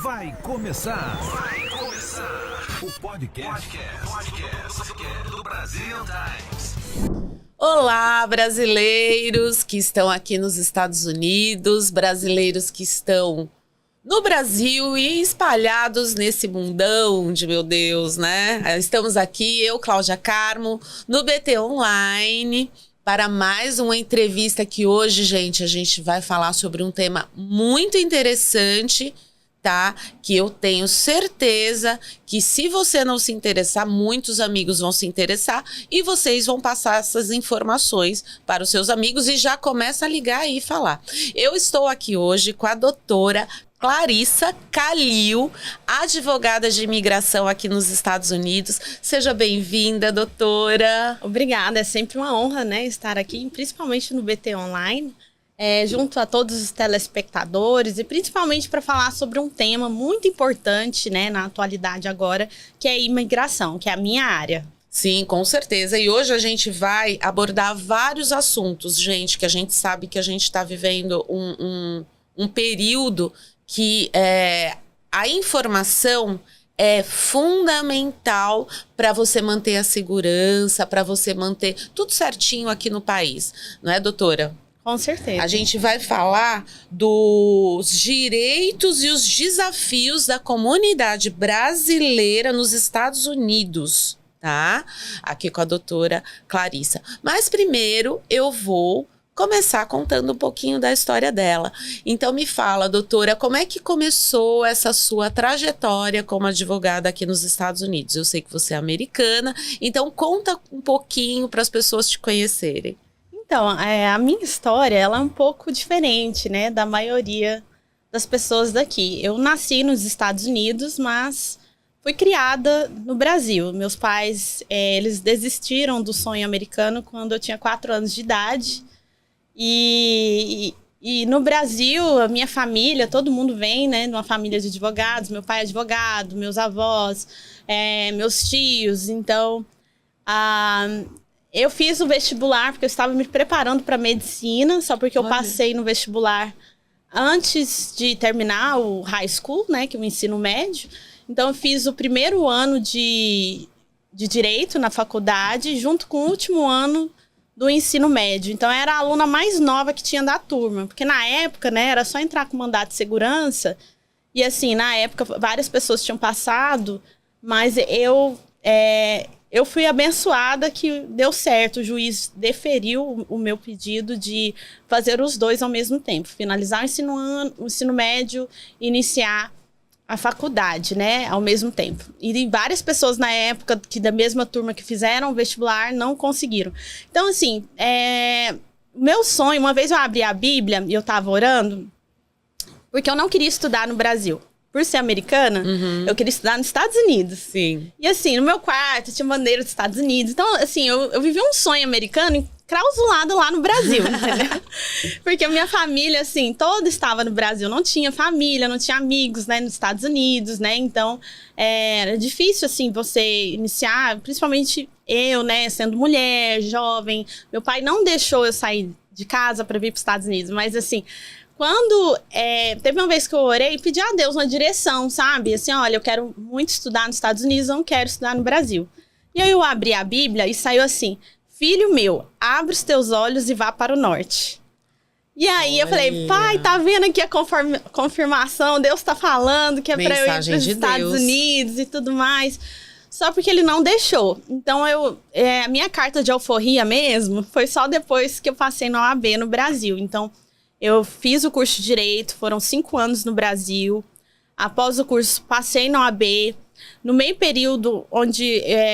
Vai começar o podcast do Brasil Times. Olá, brasileiros que estão aqui nos Estados Unidos, brasileiros que estão no Brasil e espalhados nesse mundão de meu Deus, né? Estamos aqui, eu, Cláudia Carmo, no BT Online, para mais uma entrevista que hoje, gente, a gente vai falar sobre um tema muito interessante, tá? Que eu tenho certeza que se você não se interessar, muitos amigos vão se interessar e vocês vão passar essas informações para os seus amigos e já começa a ligar aí e falar. Eu estou aqui hoje com a doutora Clarissa Calil, advogada de imigração aqui nos Estados Unidos. Seja bem-vinda, doutora. Obrigada, é sempre uma honra, né, estar aqui, principalmente no BT Online, junto a todos os telespectadores e principalmente para falar sobre um tema muito importante, né, na atualidade agora, que é a imigração, que é a minha área. Sim, com certeza. E hoje a gente vai abordar vários assuntos, gente, que a gente sabe que a gente está vivendo um período que a informação é fundamental para você manter a segurança, para você manter tudo certinho aqui no país. Não é, doutora? Com certeza. A gente vai falar dos direitos e os desafios da comunidade brasileira nos Estados Unidos, tá? Aqui com a doutora Clarissa. Mas primeiro eu vou começar contando um pouquinho da história dela. Então me fala, doutora, como é que começou essa sua trajetória como advogada aqui nos Estados Unidos? Eu sei que você é americana, então conta um pouquinho para as pessoas te conhecerem. Então, a minha história, ela é um pouco diferente, né, da maioria das pessoas daqui. Eu nasci nos Estados Unidos, mas fui criada no Brasil. Meus pais, eles desistiram do sonho americano quando eu tinha 4 anos de idade. E no Brasil, a minha família, todo mundo vem, né, de uma família de advogados. Meu pai é advogado, meus avós, meus tios. Então, eu fiz o vestibular porque eu estava me preparando para medicina, só porque eu passei no vestibular antes de terminar o high school, né, que é o ensino médio. Então, eu fiz o primeiro ano de direito na faculdade, junto com o último ano do ensino médio. Então, eu era a aluna mais nova que tinha da turma. Porque na época, né, era só entrar com mandato de segurança. E assim, na época, várias pessoas tinham passado. Mas eu fui abençoada que deu certo. O juiz deferiu o meu pedido de fazer os dois ao mesmo tempo. Finalizar o ensino médio e iniciar a faculdade, né, ao mesmo tempo. E várias pessoas na época que da mesma turma que fizeram o vestibular não conseguiram. Então, assim, meu sonho, uma vez eu abri a Bíblia e eu tava orando, porque eu não queria estudar no Brasil. Por ser americana, eu queria estudar nos Estados Unidos. Sim. E assim, no meu quarto tinha bandeira dos Estados Unidos. Então, assim, eu vivi um sonho americano enclausulado lá no Brasil, entendeu? Porque a minha família, assim, toda estava no Brasil. Não tinha família, não tinha amigos, né, nos Estados Unidos, né? Então, era difícil, assim, você iniciar, principalmente eu, né, sendo mulher, jovem. Meu pai não deixou eu sair de casa para vir para os Estados Unidos, mas, assim, quando teve uma vez que eu orei e pedi a Deus uma direção, sabe? Assim, olha, eu quero muito estudar nos Estados Unidos, não quero estudar no Brasil. E aí eu abri a Bíblia e saiu assim: filho meu, abre os teus olhos e vá para o norte. E aí eu falei, pai, tá vendo aqui a confirmação? Deus tá falando que é para eu ir para os Estados Unidos e tudo mais. Só porque ele não deixou. Então, a minha carta de alforria mesmo foi só depois que eu passei na OAB no Brasil. Então, eu fiz o curso de Direito, foram 5 anos no Brasil. Após o curso, passei na OAB. No meio período, onde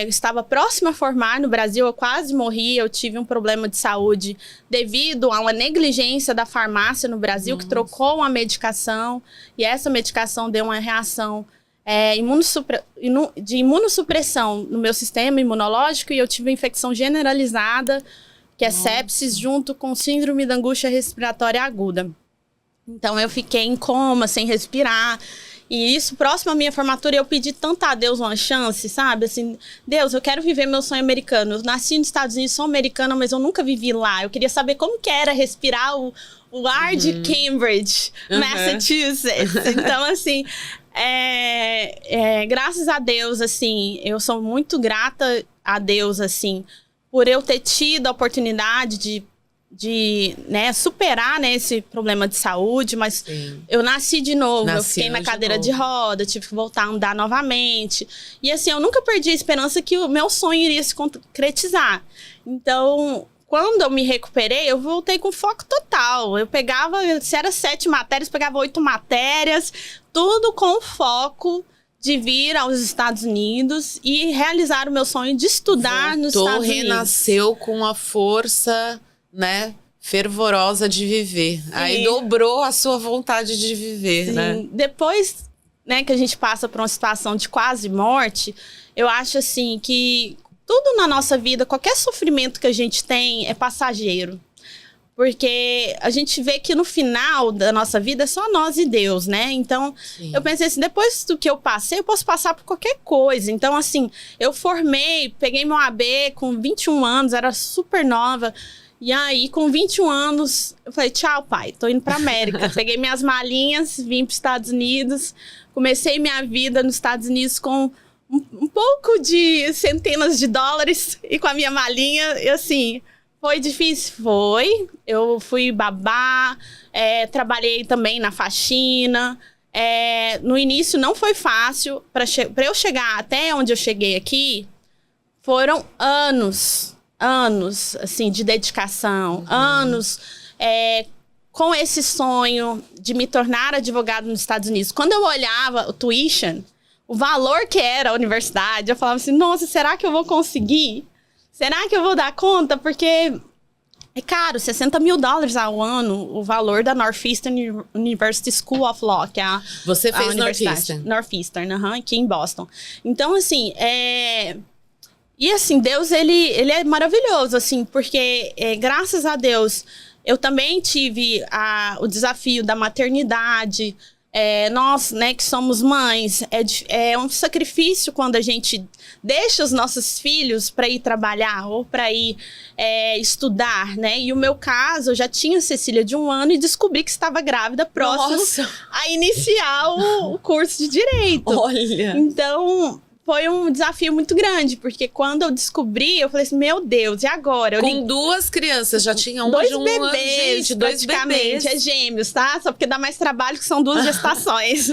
estava próxima a formar no Brasil, eu quase morri. Eu tive um problema de saúde devido a uma negligência da farmácia no Brasil, que trocou uma medicação. E essa medicação deu uma reação de imunossupressão no meu sistema imunológico. E eu tive uma infecção generalizada, que é sepsis, junto com síndrome da angústia respiratória aguda. Então, eu fiquei em coma, sem respirar. E isso, próximo à minha formatura, eu pedi tanto a Deus uma chance, sabe? Assim, Deus, eu quero viver meu sonho americano. Eu nasci nos Estados Unidos, sou americana, mas eu nunca vivi lá. Eu queria saber como que era respirar o ar de Cambridge, Massachusetts. Então, assim, Graças a Deus, assim, eu sou muito grata a Deus, assim, por eu ter tido a oportunidade de né, superar, né, esse problema de saúde, mas Sim. eu nasci de novo, eu fiquei na de cadeira novo. de roda, tive que voltar a andar novamente. E assim, eu nunca perdi a esperança que o meu sonho iria se concretizar. Então, quando eu me recuperei, eu voltei com foco total. Eu pegava, se era 7 matérias, pegava 8 matérias, tudo com foco de vir aos Estados Unidos e realizar o meu sonho de estudar nos Estados Unidos. Renasceu com a força, né, fervorosa de viver. Sim. Aí dobrou a sua vontade de viver, Sim. né? Depois, né, que a gente passa por uma situação de quase morte, eu acho assim que tudo na nossa vida, qualquer sofrimento que a gente tem é passageiro. Porque a gente vê que no final da nossa vida é só nós e Deus, né? Então, sim, eu pensei assim, depois do que eu passei, eu posso passar por qualquer coisa. Então, assim, eu formei, peguei meu AB com 21 anos, era super nova. E aí, com 21 anos, eu falei, tchau, pai, tô indo pra América. Peguei minhas malinhas, vim pros Estados Unidos, comecei minha vida nos Estados Unidos com um pouco de centenas de dólares e com a minha malinha, e assim... Foi difícil? Foi. Eu fui babá, trabalhei também na faxina. No início não foi fácil. Para eu chegar até onde eu cheguei aqui, foram anos, assim, de dedicação. Anos com esse sonho de me tornar advogado nos Estados Unidos. Quando eu olhava o tuition, o valor que era a universidade, eu falava assim, nossa, será que eu vou conseguir? Será que eu vou dar conta? Porque é caro, $60 mil ao ano, o valor da Northeastern University School of Law, que é a Você fez universidade. Northeastern, aqui em Boston. Então, assim, E assim, Deus, ele é maravilhoso, assim, porque graças a Deus, eu também tive o desafio da maternidade. Nós, né, que somos mães, é um sacrifício quando a gente deixa os nossos filhos para ir trabalhar ou para ir estudar, né? E o meu caso, eu já tinha Cecília de 1 ano e descobri que estava grávida próximo a iniciar o curso de Direito. Olha! Então... foi um desafio muito grande, porque quando eu descobri, eu falei assim, meu Deus, e agora? Com 2 crianças, já tinha uma 2 de 1 bebês, ano, gente, 2 praticamente. bebês. Gêmeos, tá? Só porque dá mais trabalho, que são 2 gestações.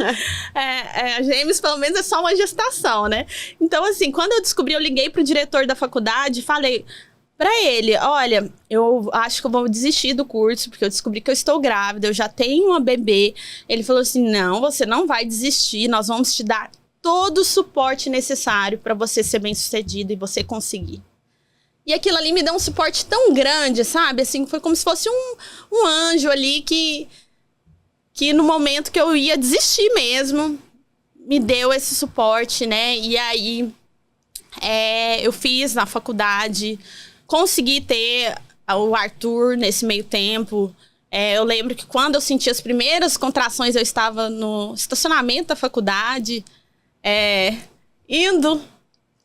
Gêmeos, pelo menos, é só uma gestação, né? Então, assim, quando eu descobri, eu liguei pro diretor da faculdade e falei... pra ele, olha, eu acho que eu vou desistir do curso, porque eu descobri que eu estou grávida, eu já tenho uma bebê. Ele falou assim, não, você não vai desistir, nós vamos te dar todo o suporte necessário para você ser bem-sucedido e você conseguir. E aquilo ali me deu um suporte tão grande, sabe? Assim, foi como se fosse um anjo ali que no momento que eu ia desistir mesmo, me deu esse suporte, né? E aí, eu fiz na faculdade, consegui ter o Arthur nesse meio tempo. Eu lembro que quando eu senti as primeiras contrações, eu estava no estacionamento da faculdade, indo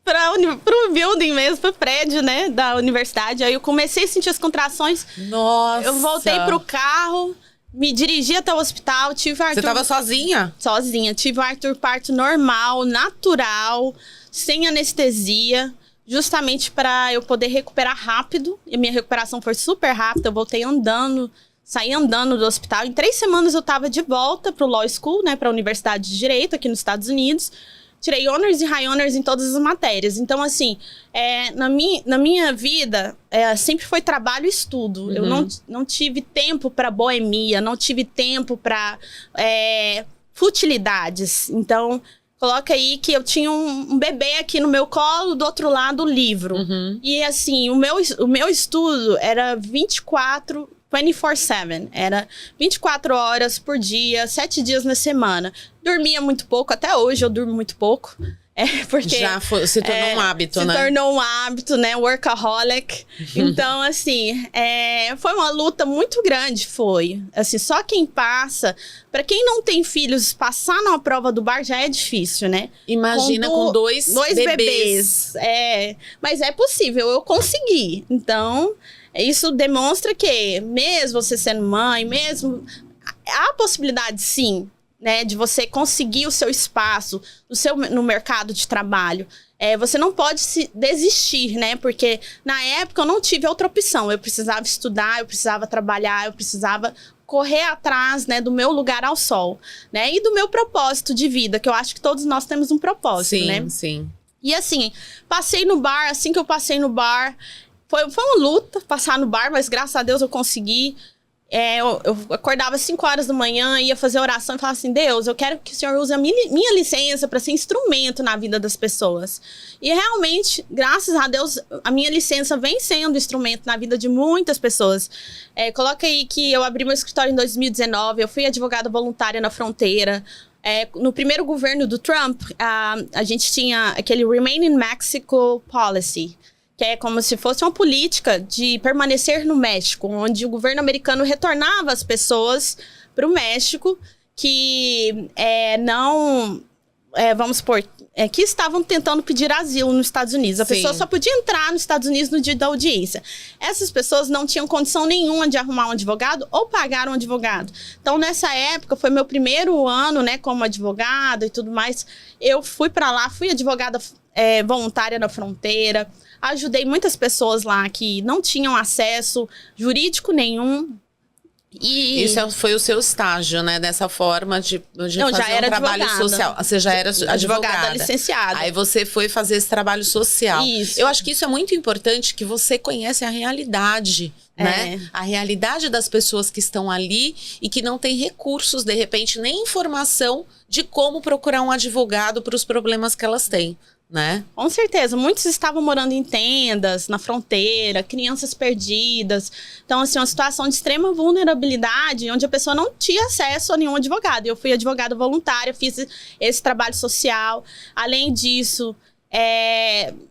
para o building mesmo, para o prédio, né, da universidade. Aí eu comecei a sentir as contrações. Nossa! Eu voltei pro carro, me dirigi até o hospital, tive o Arthur... Você estava sozinha? Sozinha. Tive o Arthur parto normal, natural, sem anestesia, justamente para eu poder recuperar rápido. E minha recuperação foi super rápida, eu voltei andando, saí andando do hospital. Em 3 semanas eu estava de volta pro Law School, né, para a Universidade de Direito aqui nos Estados Unidos. Tirei honors e high honors em todas as matérias. Então, assim, na minha vida, sempre foi trabalho e estudo. Uhum. Eu não tive tempo para boemia, não tive tempo para futilidades. Então, coloca aí que eu tinha um bebê aqui no meu colo, do outro lado o livro. Uhum. E, assim, o meu estudo era 24/7. Era 24 horas por dia, 7 dias na semana. Dormia muito pouco, até hoje eu durmo muito pouco. Porque se tornou um hábito, né? Se tornou um hábito, né? Workaholic. Então, assim, foi uma luta muito grande, foi. Assim, só quem passa... Para quem não tem filhos, passar numa prova do bar já é difícil, né? Imagina com dois bebês. Mas é possível, eu consegui. Então... isso demonstra que, mesmo você sendo mãe, mesmo... há possibilidade, sim. né, de você conseguir o seu espaço no mercado de trabalho. Você não pode desistir, né? Porque na época eu não tive outra opção. Eu precisava estudar, eu precisava trabalhar, eu precisava correr atrás, né, do meu lugar ao sol, né? E do meu propósito de vida, que eu acho que todos nós temos um propósito, né? Sim. E assim, passei no bar, assim que eu passei no bar, foi uma luta passar no bar, mas graças a Deus eu consegui. Eu acordava às 5 horas da manhã, ia fazer oração e falava assim, Deus, eu quero que o Senhor use a minha licença para ser instrumento na vida das pessoas. E realmente, graças a Deus, a minha licença vem sendo instrumento na vida de muitas pessoas. Coloca aí que eu abri meu escritório em 2019, eu fui advogada voluntária na fronteira. No primeiro governo do Trump, a gente tinha aquele Remain in Mexico Policy, que é como se fosse uma política de permanecer no México, onde o governo americano retornava as pessoas para o México que vamos supor, que estavam tentando pedir asilo nos Estados Unidos. A pessoa só podia entrar nos Estados Unidos no dia da audiência. Essas pessoas não tinham condição nenhuma de arrumar um advogado ou pagar um advogado. Então, nessa época, foi meu primeiro ano, né, como advogada e tudo mais. Eu fui para lá, fui advogada voluntária na fronteira. Ajudei muitas pessoas lá que não tinham acesso jurídico nenhum. E isso foi o seu estágio, né? Dessa forma de fazer um trabalho social. Você já era advogada licenciada. Aí você foi fazer esse trabalho social. Isso. Eu acho que isso é muito importante, que você conhece a realidade, né? A realidade das pessoas que estão ali e que não têm recursos, de repente, nem informação de como procurar um advogado para os problemas que elas têm. Né? Com certeza, muitos estavam morando em tendas, na fronteira, crianças perdidas. Então, assim, uma situação de extrema vulnerabilidade, onde a pessoa não tinha acesso a nenhum advogado. Eu fui advogada voluntária, fiz esse trabalho social. Além disso,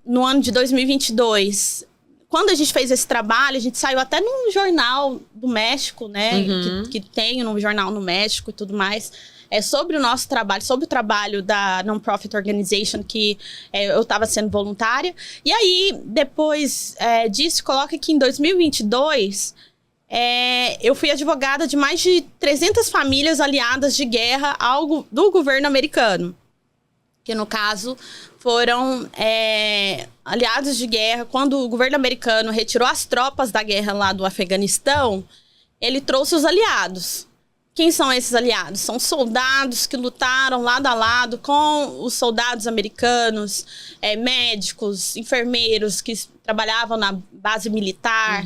no ano de 2022, quando a gente fez esse trabalho, a gente saiu até num jornal do México, né? Que tem um jornal no México e tudo mais. Sobre o nosso trabalho, sobre o trabalho da Non-Profit Organization, que eu estava sendo voluntária. E aí, depois disso, coloca que em 2022, eu fui advogada de mais de 300 famílias aliadas de guerra do governo americano. Que, no caso, foram aliados de guerra. Quando o governo americano retirou as tropas da guerra lá do Afeganistão, ele trouxe os aliados. Quem são esses aliados? São soldados que lutaram lado a lado com os soldados americanos, médicos, enfermeiros que trabalhavam na base militar,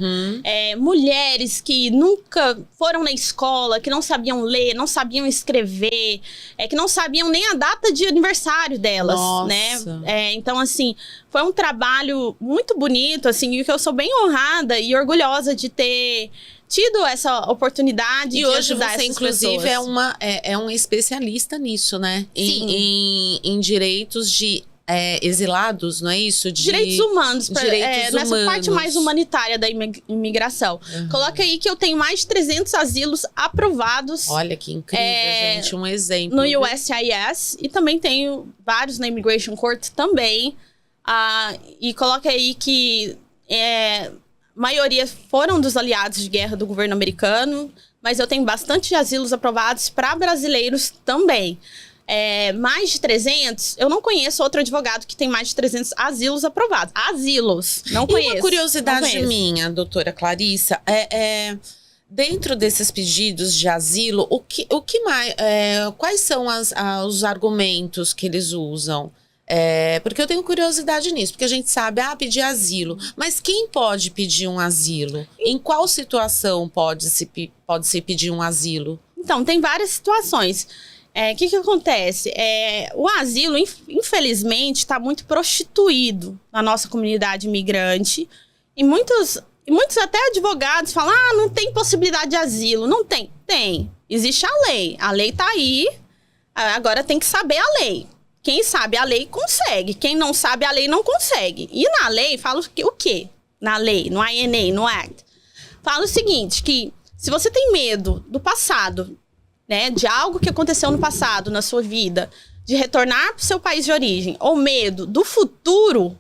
mulheres que nunca foram na escola, que não sabiam ler, não sabiam escrever, que não sabiam nem a data de aniversário delas, né? Então, assim, foi um trabalho muito bonito, assim, e que eu sou bem honrada e orgulhosa de ter tido essa oportunidade de ajudar essas pessoas. E hoje você, inclusive, é um especialista nisso, né? Em direitos de exilados, não é isso? Direitos humanos. Nessa parte mais humanitária da imigração. Coloca aí que eu tenho mais de 300 asilos aprovados. Olha que incrível, gente. Um exemplo. No USCIS. E também tenho vários na Immigration Court também. E coloca aí que maioria foram dos aliados de guerra do governo americano, mas eu tenho bastante asilos aprovados para brasileiros também. Mais de 300, eu não conheço outro advogado que tem mais de 300 asilos aprovados. Asilos, não conheço. E uma curiosidade minha, doutora Clarissa, dentro desses pedidos de asilo, o que mais, quais são os argumentos que eles usam? Porque eu tenho curiosidade nisso, porque a gente sabe, pedir asilo. Mas quem pode pedir um asilo? Em qual situação pode-se pedir um asilo? Então, tem várias situações. O que acontece? O asilo, infelizmente, está muito prostituído na nossa comunidade imigrante. E muitos até advogados falam, não tem possibilidade de asilo. Não tem. Tem. Existe a lei. A lei está aí. Agora tem que saber a lei. Quem sabe a lei consegue. Quem não sabe a lei não consegue. E na lei fala o quê? Na lei, no INA, no Act. Fala o seguinte, que se você tem medo do passado, né, de algo que aconteceu no passado, na sua vida, de retornar para o seu país de origem, ou medo do futuro,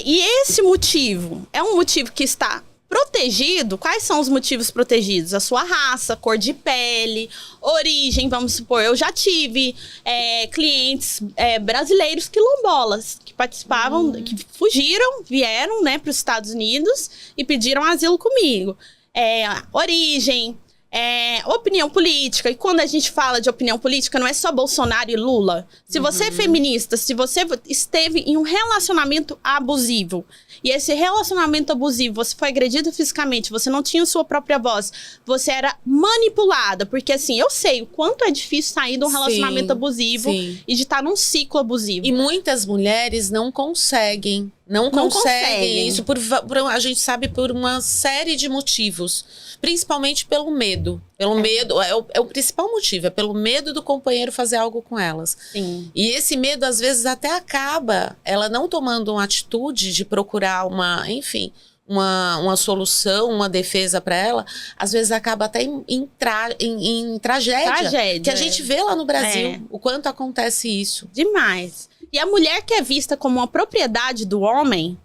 e esse motivo é um motivo que está Protegido, quais são os motivos protegidos? A sua raça, cor de pele, origem, vamos supor. Eu já tive clientes brasileiros quilombolas que participavam, que fugiram, vieram, né, para os Estados Unidos e pediram asilo comigo. Origem, opinião política. E quando a gente fala de opinião política, não é só Bolsonaro e Lula. Se você é feminista, se você esteve em um relacionamento abusivo, e esse relacionamento abusivo, você foi agredida fisicamente, você não tinha sua própria voz, você era manipulada. Porque, assim, eu sei o quanto é difícil sair de um relacionamento abusivo e de estar num ciclo abusivo. E muitas mulheres não conseguem. Não conseguem isso, a gente sabe, por uma série de motivos. Principalmente pelo medo. Pelo medo, é o principal motivo. É pelo medo do companheiro fazer algo com elas. Sim. E esse medo, às vezes, até acaba ela não tomando uma atitude de procurar uma solução, uma defesa para ela. Às vezes acaba até em tragédia. Que a gente vê lá no Brasil. O quanto acontece isso. Demais. E a mulher que é vista como uma propriedade do homem,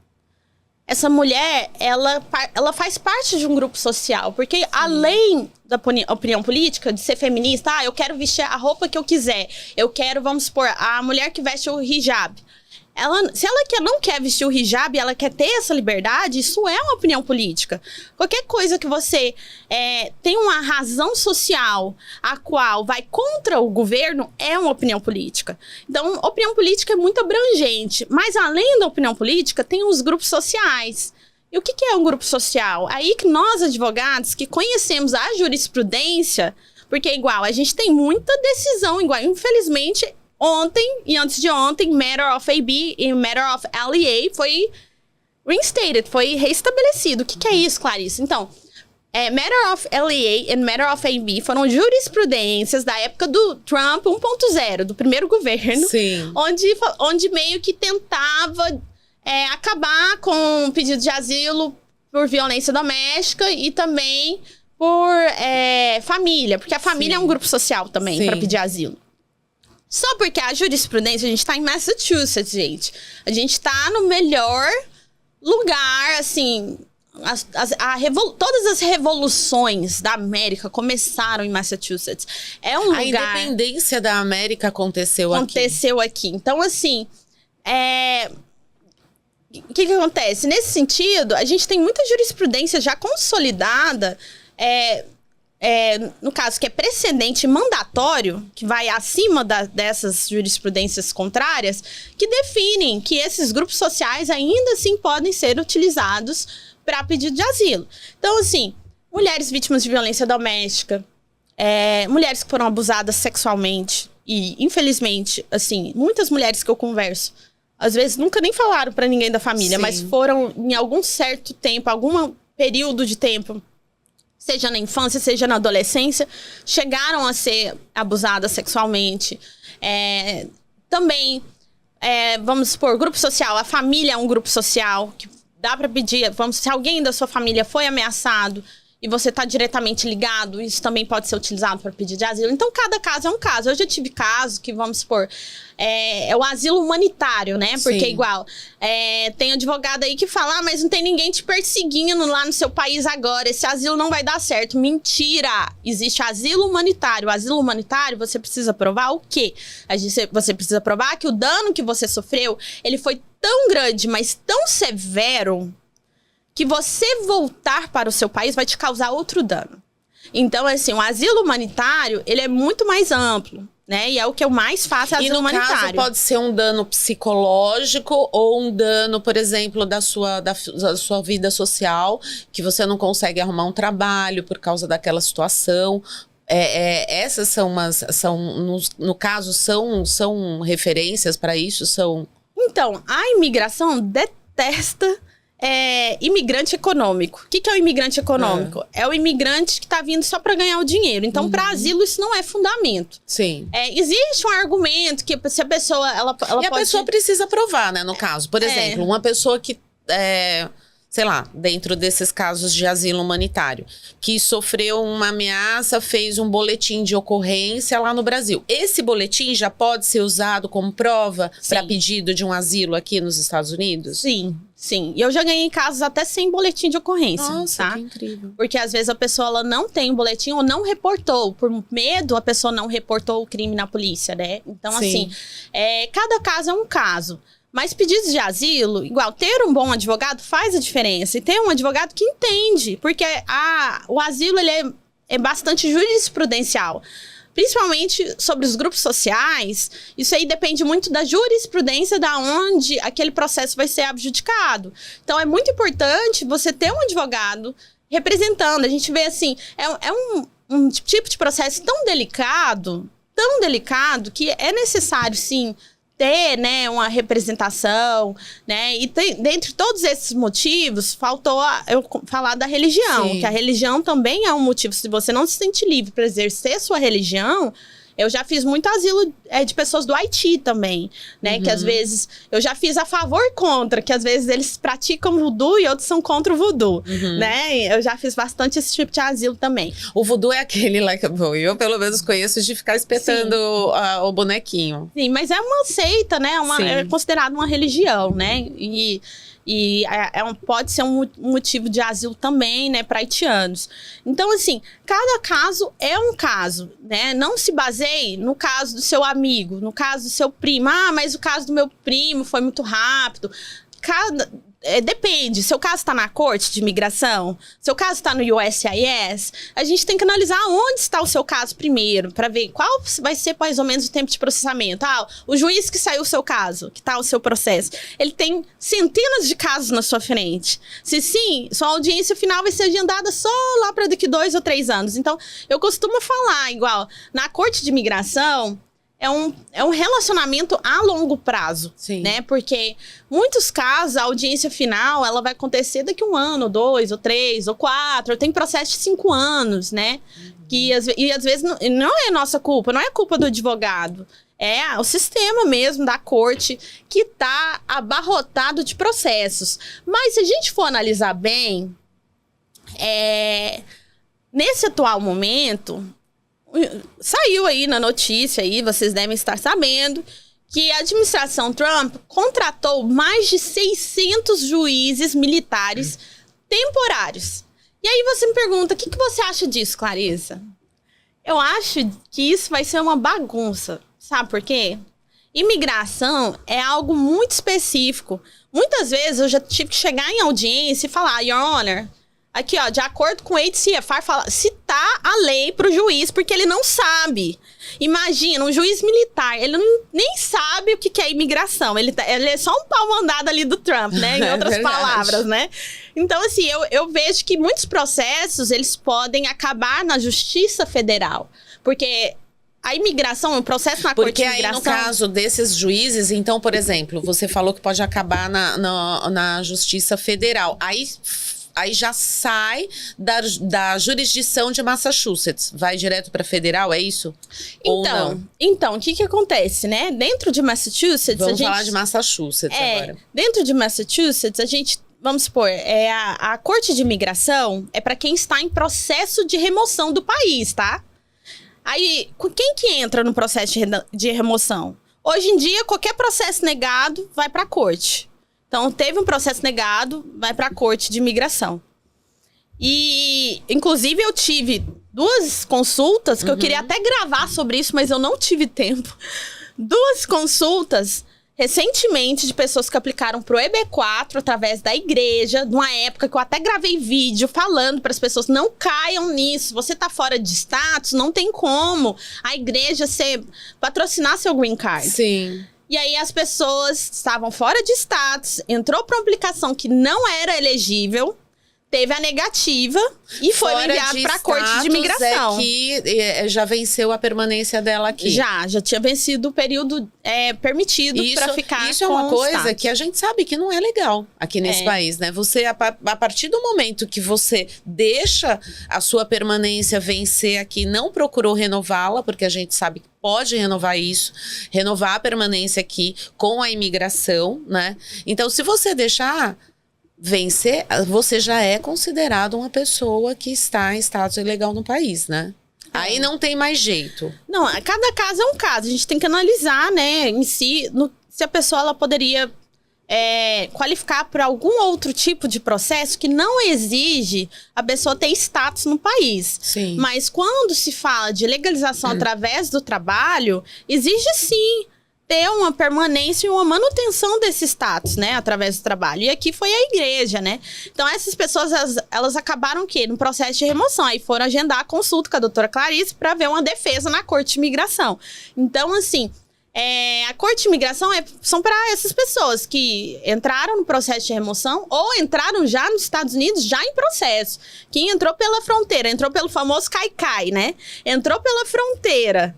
essa mulher, ela faz parte de um grupo social. Porque além da opinião política, de ser feminista, eu quero vestir a roupa que eu quiser. Eu quero, vamos supor, a mulher que veste o hijab. Se ela não quer vestir o hijab, ela quer ter essa liberdade, isso é uma opinião política. Qualquer coisa que você tem uma razão social a qual vai contra o governo é uma opinião política. Então, opinião política é muito abrangente. Mas além da opinião política, tem os grupos sociais. E o que é um grupo social? Aí que nós, advogados, que conhecemos a jurisprudência, porque igual, a gente tem muita decisão, igual, infelizmente... Ontem e antes de ontem, Matter of AB e Matter of LEA foi reinstated, foi reestabelecido. O que é isso, Clarice? Então, Matter of LEA e Matter of AB foram jurisprudências da época do Trump 1.0, do primeiro governo. Sim. Onde meio que tentava acabar com o pedido de asilo por violência doméstica e também por família, porque a família é um grupo social também para pedir asilo. Só porque a jurisprudência, a gente tá em Massachusetts, gente. A gente tá no melhor lugar, assim... todas as revoluções da América começaram em Massachusetts. É um lugar... A independência da América aconteceu aqui. Então, assim... O que acontece? Nesse sentido, a gente tem muita jurisprudência já consolidada... no caso, que é precedente mandatório, que vai acima dessas jurisprudências contrárias, que definem que esses grupos sociais ainda assim podem ser utilizados para pedido de asilo. Então, assim, mulheres vítimas de violência doméstica, mulheres que foram abusadas sexualmente, e infelizmente, assim, muitas mulheres que eu converso, às vezes nunca nem falaram para ninguém da família, mas foram em algum certo tempo, algum período de tempo, seja na infância, seja na adolescência, chegaram a ser abusadas sexualmente. Também, vamos supor, grupo social. A família é um grupo social que dá para pedir. Se alguém da sua família foi ameaçado e você está diretamente ligado, isso também pode ser utilizado para pedir de asilo. Então, cada caso é um caso. Eu já tive caso que, vamos supor, é o asilo humanitário, né? Porque, igual, tem advogado aí que fala, mas não tem ninguém te perseguindo lá no seu país agora, esse asilo não vai dar certo. Mentira! Existe asilo humanitário. O asilo humanitário, você precisa provar o quê? Você precisa provar que o dano que você sofreu, ele foi tão grande, mas tão severo, que você voltar para o seu país vai te causar outro dano. Então, assim, o asilo humanitário, ele é muito mais amplo, né? E é o que eu mais faço, asilo humanitário. Caso, pode ser um dano psicológico ou um dano, por exemplo, da sua vida social, que você não consegue arrumar um trabalho por causa daquela situação. Essas no caso, são referências para isso? Então, a imigração detesta... imigrante econômico. O que é o imigrante econômico? É o imigrante que está vindo só para ganhar o dinheiro. Então, para asilo, isso não é fundamento. Sim. Existe um argumento que se a pessoa... ela a pessoa precisa provar, né, no caso. Por exemplo, uma pessoa que... sei lá, dentro desses casos de asilo humanitário, que sofreu uma ameaça, fez um boletim de ocorrência lá no Brasil. Esse boletim já pode ser usado como prova para pedido de um asilo aqui nos Estados Unidos? Sim, sim. E eu já ganhei casos até sem boletim de ocorrência. Nossa, tá? que incrível. Porque às vezes a pessoa ela não tem o boletim ou não reportou. Por medo, a pessoa não reportou o crime na polícia, né? Então, Sim. assim, cada caso é um caso. Mas pedidos de asilo, igual, ter um bom advogado faz a diferença. E ter um advogado que entende. Porque o asilo, ele é bastante jurisprudencial. Principalmente sobre os grupos sociais, isso aí depende muito da jurisprudência da onde aquele processo vai ser adjudicado. Então, é muito importante você ter um advogado representando. A gente vê assim, um tipo de processo tão delicado, que é necessário, sim, ter, né, uma representação, né, e dentre todos esses motivos, faltou eu falar da religião, Sim. que a religião também é um motivo. Se você não se sente livre para exercer sua religião, eu já fiz muito asilo de pessoas do Haiti também, né, que às vezes, eu já fiz a favor e contra, que às vezes eles praticam voodoo e outros são contra o voodoo, né, eu já fiz bastante esse tipo de asilo também. O voodoo é aquele lá que eu pelo menos conheço de ficar espetando o bonequinho. Sim, mas é uma seita, né? Sim. É considerado uma religião, né? E pode ser um motivo de asilo também, né, para haitianos. Então, assim, cada caso é um caso, né? Não se baseie no caso do seu amigo, no caso do seu primo. Ah, mas o caso do meu primo foi muito rápido. Depende, seu caso está na corte de imigração, seu caso está no USCIS, a gente tem que analisar onde está o seu caso primeiro, para ver qual vai ser mais ou menos o tempo de processamento. O juiz que saiu o seu caso, que está o seu processo, ele tem centenas de casos na sua frente. Se sim, sua audiência final vai ser agendada só lá para daqui 2 ou 3 anos. Então, eu costumo falar, igual, na corte de imigração, é um relacionamento a longo prazo, Sim. né? Porque muitos casos, a audiência final, ela vai acontecer daqui 1 ano, ou 2, ou 3, ou 4. Tem processo de 5 anos, né? E às vezes não é nossa culpa, não é culpa do advogado. É o sistema mesmo da corte que tá abarrotado de processos. Mas se a gente for analisar bem, nesse atual momento, saiu aí na notícia, aí, vocês devem estar sabendo, que a administração Trump contratou mais de 600 juízes militares temporários. E aí você me pergunta, o que você acha disso, Clarissa? Eu acho que isso vai ser uma bagunça. Sabe por quê? Imigração é algo muito específico. Muitas vezes eu já tive que chegar em audiência e falar, Your Honor, aqui, ó, de acordo com o HCFR, citar a lei pro juiz, porque ele não sabe. Imagina, um juiz militar, ele nem sabe o que é imigração. Ele é só um pau mandado ali do Trump, né? Em outras palavras, né? Então, assim, eu vejo que muitos processos, eles podem acabar na Justiça Federal. Porque a imigração, o processo na corte de imigração... Porque aí, no caso desses juízes, então, por exemplo, você falou que pode acabar na Justiça Federal. Aí já sai da jurisdição de Massachusetts. Vai direto para federal, é isso? Ou não? Então, o que acontece, né? Dentro de Massachusetts... Vamos falar de Massachusetts agora. Dentro de Massachusetts, a gente... Vamos supor, a Corte de Imigração é para quem está em processo de remoção do país, tá? Aí, quem que entra no processo de remoção? Hoje em dia, qualquer processo negado vai para a corte. Então, teve um processo negado, vai para a Corte de Imigração. E, inclusive, eu tive 2 consultas, que eu queria até gravar sobre isso, mas eu não tive tempo. 2 consultas, recentemente, de pessoas que aplicaram pro EB4 através da igreja, numa época que eu até gravei vídeo falando para as pessoas, não caiam nisso, você tá fora de status, não tem como a igreja patrocinar seu green card. Sim. E aí as pessoas estavam fora de status, entrou para uma aplicação que não era elegível, teve a negativa e foi enviado para a Corte de Imigração. Que já venceu a permanência dela aqui. Já tinha vencido o período permitido para ficar. Isso é uma coisa status. que a gente sabe que não é legal aqui nesse país, né? Você, a partir do momento que você deixa a sua permanência vencer aqui, não procurou renová-la, porque a gente sabe que pode renovar isso, renovar a permanência aqui com a imigração, né? Então, se você deixar, vencer, você já é considerado uma pessoa que está em status ilegal no país, né? Aí não tem mais jeito. Não, cada caso é um caso. A gente tem que analisar, né, em si, se a pessoa ela poderia qualificar para algum outro tipo de processo que não exige a pessoa ter status no país. Sim. Mas quando se fala de legalização através do trabalho, exige sim ter uma permanência e uma manutenção desse status, né, através do trabalho. E aqui foi a igreja, né? Então, essas pessoas, elas acabaram o quê? No processo de remoção. Aí foram agendar a consulta com a doutora Clarice para ver uma defesa na Corte de Imigração. Então, assim, a Corte de Imigração são para essas pessoas que entraram no processo de remoção ou entraram já nos Estados Unidos, já em processo. Quem entrou pela fronteira, entrou pelo famoso cai-cai, né? Entrou pela fronteira,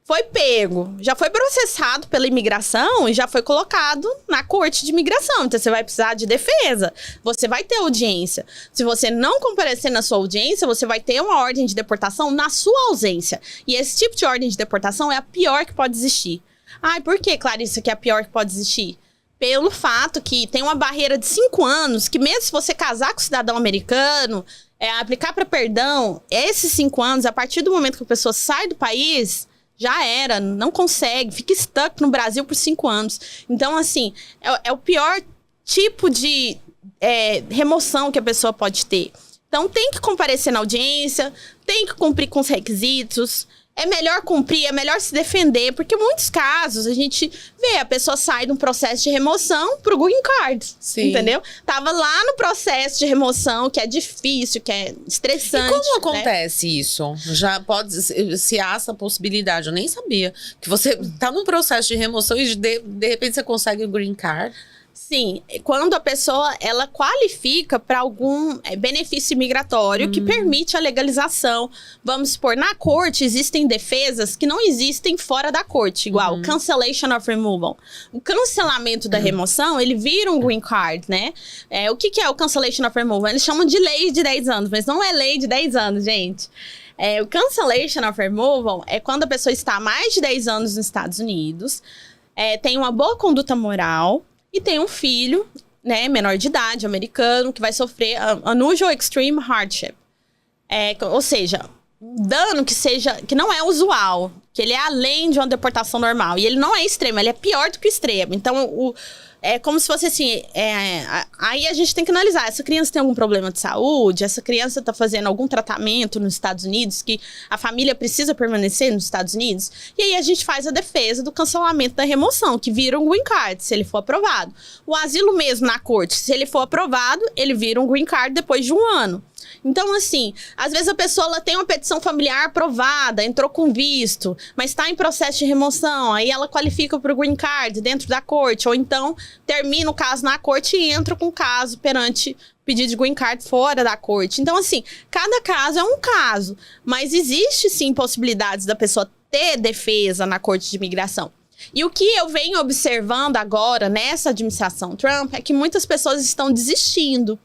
foi pego, já foi processado pela imigração e já foi colocado na Corte de Imigração. Então, você vai precisar de defesa, você vai ter audiência. Se você não comparecer na sua audiência, você vai ter uma ordem de deportação na sua ausência. E esse tipo de ordem de deportação é a pior que pode existir. Ai, por que, Clarice, que é a pior que pode existir? Pelo fato que tem uma barreira de 5 anos, que mesmo se você casar com cidadão americano, aplicar para perdão, esses 5 anos, a partir do momento que a pessoa sai do país, já era, não consegue, fica stuck no Brasil por 5 anos. Então, assim, é o pior tipo de remoção que a pessoa pode ter. Então, tem que comparecer na audiência, tem que cumprir com os requisitos. É melhor cumprir, é melhor se defender, porque em muitos casos a gente vê, a pessoa sai de um processo de remoção pro green card, Sim. Entendeu? Tava lá no processo de remoção, que é difícil, que é estressante. E como acontece isso? Já pode, se há essa possibilidade, eu nem sabia, que você tá num processo de remoção e de repente você consegue o green card. Sim, quando a pessoa ela qualifica para algum benefício migratório que permite a legalização. Vamos supor, na corte existem defesas que não existem fora da corte, igual cancellation of removal. O cancelamento da remoção, ele vira um green card, né? O que é o cancellation of removal? Eles chamam de lei de 10 anos, mas não é lei de 10 anos, gente. O cancellation of removal é quando a pessoa está há mais de 10 anos nos Estados Unidos, tem uma boa conduta moral, e tem um filho, né, menor de idade, americano, que vai sofrer unusual extreme hardship. Ou seja, um dano que não é usual, que ele é além de uma deportação normal. E ele não é extremo, ele é pior do que o extremo. Então, é como se fosse assim, aí a gente tem que analisar, essa criança tem algum problema de saúde, essa criança está fazendo algum tratamento nos Estados Unidos, que a família precisa permanecer nos Estados Unidos, e aí a gente faz a defesa do cancelamento da remoção, que vira um green card, se ele for aprovado. O asilo mesmo na corte, se ele for aprovado, ele vira um green card depois de 1 ano. Então, assim, às vezes a pessoa ela tem uma petição familiar aprovada, entrou com visto, mas está em processo de remoção, aí ela qualifica para o green card dentro da corte, ou então termina o caso na corte e entra com o caso perante pedido de green card fora da corte. Então, assim, cada caso é um caso, mas existe sim possibilidades da pessoa ter defesa na Corte de Imigração. E o que eu venho observando agora nessa administração Trump é que muitas pessoas estão desistindo,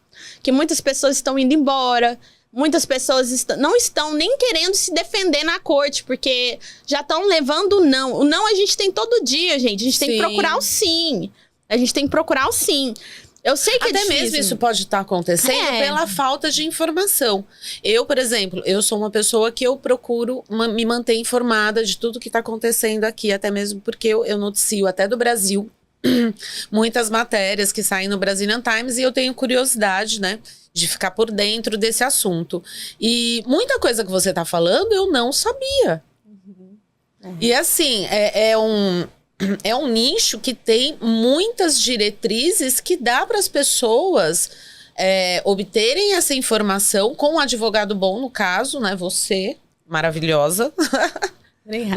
que muitas pessoas estão indo embora, muitas pessoas não estão nem querendo se defender na corte, porque já estão levando o não. O não a gente tem todo dia, gente. A gente tem que procurar o sim. A gente tem que procurar o sim. Eu sei que até mesmo isso pode estar acontecendo pela falta de informação. Eu, por exemplo, eu sou uma pessoa que eu procuro me manter informada de tudo que está acontecendo aqui, até mesmo porque eu noticio até do Brasil muitas matérias que saem no Brazilian Times e eu tenho curiosidade, né, de ficar por dentro desse assunto. E muita coisa que você está falando eu não sabia. E assim, é um nicho que tem muitas diretrizes que dá para as pessoas obterem essa informação com um advogado bom, no caso, né? Você, maravilhosa,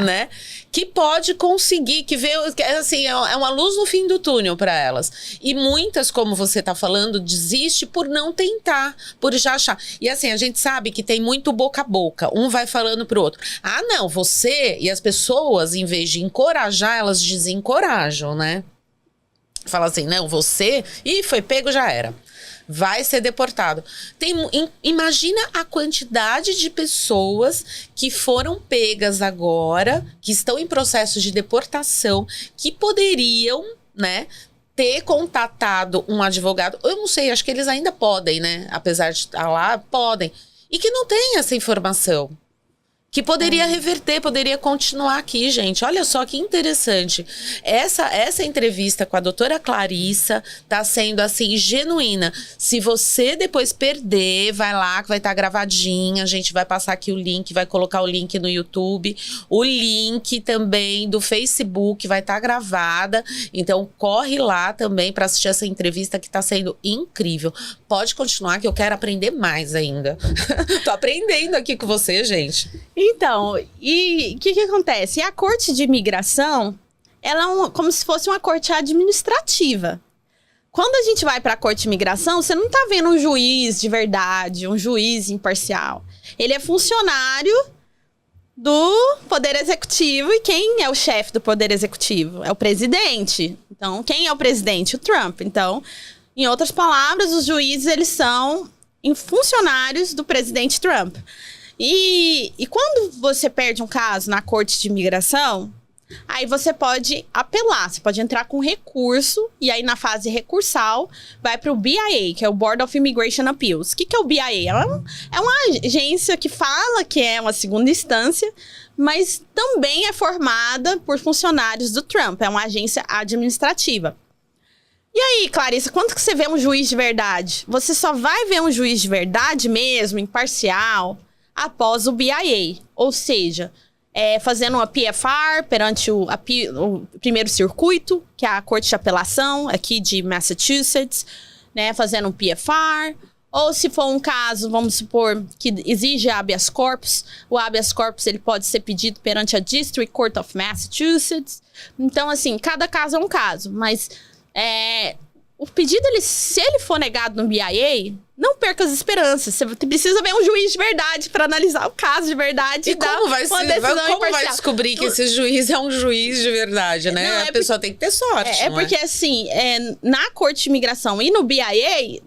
né? Que pode conseguir, que vê, assim, é uma luz no fim do túnel para elas. E muitas, como você tá falando, desiste por não tentar, por já achar. E assim, a gente sabe que tem muito boca a boca. Um vai falando pro outro. Ah, não, você e as pessoas, em vez de encorajar, elas desencorajam, né? Fala assim, não, você... Ih, foi pego, já era. Vai ser deportado. Imagina a quantidade de pessoas que foram pegas agora, que estão em processo de deportação, que poderiam, né, ter contatado um advogado. Eu não sei, acho que eles ainda podem, né? Apesar de estar lá, podem. E que não tem essa informação. Que poderia reverter, poderia continuar aqui, gente. Olha só que interessante. Essa entrevista com a doutora Clarissa tá sendo, assim, genuína. Se você depois perder, vai lá, que vai estar gravadinha. A gente vai passar aqui o link, vai colocar o link no YouTube. O link também do Facebook vai estar gravada. Então, corre lá também para assistir essa entrevista que tá sendo incrível. Pode continuar, que eu quero aprender mais ainda. Tô aprendendo aqui com você, gente. Então, e o que acontece? A corte de imigração, ela é como se fosse uma corte administrativa. Quando a gente vai para a corte de imigração, você não tá vendo um juiz de verdade, um juiz imparcial. Ele é funcionário do Poder Executivo. E quem é o chefe do Poder Executivo? É o presidente. Então, quem é o presidente? O Trump. Então, em outras palavras, os juízes, eles são funcionários do presidente Trump. E quando você perde um caso na corte de imigração, aí você pode apelar, você pode entrar com recurso, e aí na fase recursal vai para o BIA, que é o Board of Immigration Appeals. O que é o BIA? É uma agência que fala que é uma segunda instância, mas também é formada por funcionários do Trump, é uma agência administrativa. E aí, Clarissa, quando que você vê um juiz de verdade? Você só vai ver um juiz de verdade mesmo, imparcial, após o BIA, ou seja, fazendo uma PFR perante o primeiro circuito, que é a Corte de Apelação aqui de Massachusetts, né, fazendo um PFR, ou se for um caso, vamos supor, que exige habeas corpus, o habeas corpus ele pode ser pedido perante a District Court of Massachusetts. Então, assim, cada caso é um caso, mas o pedido, se ele for negado no BIA, não perca as esperanças. Você precisa ver um juiz de verdade para analisar o caso de verdade e dar uma decisão imparcial. Como vai descobrir que esse juiz é um juiz de verdade, né? Não, a pessoa tem que ter sorte, porque, assim, na Corte de Imigração e no BIA,